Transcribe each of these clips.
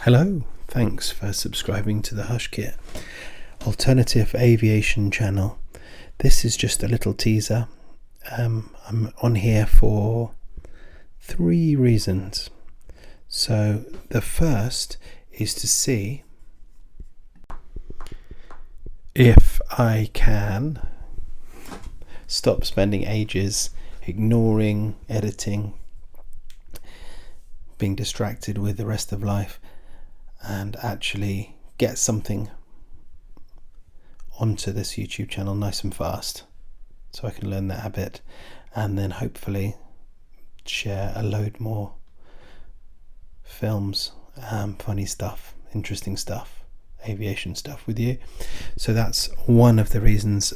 Hello, thanks for subscribing to the Hush Kit Alternative Aviation channel. This is just a little teaser. I'm on here for 3 reasons. So the first is to see if I can stop spending ages ignoring editing, being distracted with the rest of life, and actually get something onto this YouTube channel nice and fast, so I can learn that habit and then hopefully share a load more films, funny stuff, interesting stuff, aviation stuff with you. So that's one of the reasons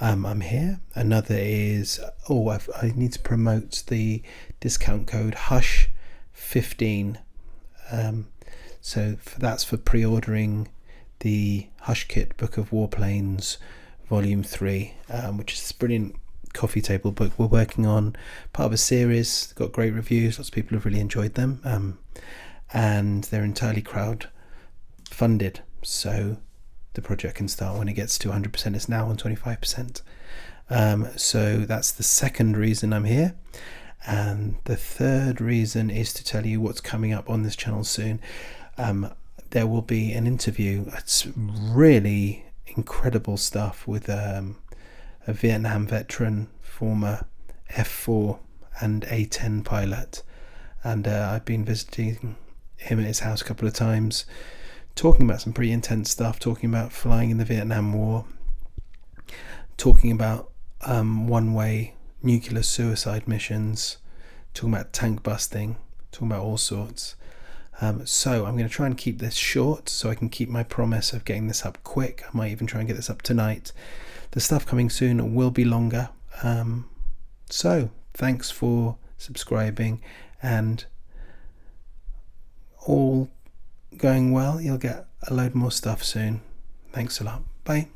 I'm here. Another is I need to promote the discount code HUSH15. So that's for pre-ordering the Hush Kit Book of Warplanes Volume 3, which is this brilliant coffee table book we're working on, part of a series. Got great reviews, lots of people have really enjoyed them, and they're entirely crowd funded, so the project can start when it gets to 100%. It's now on 25%. So that's the second reason I'm here. And the third reason is to tell you what's coming up on this channel soon. There will be an interview. It's really incredible stuff with a Vietnam veteran, former F4 and A10 pilot, and I've been visiting him at his house a couple of times, talking about some pretty intense stuff, talking about flying in the Vietnam War, talking about one-way nuclear suicide missions, talking about tank busting, talking about all sorts. So I'm going to try and keep this short so I can keep my promise of getting this up quick. I might even try and get this up tonight. The stuff coming soon will be longer. So thanks for subscribing, and all going well, you'll get a load more stuff soon. Thanks a lot. Bye.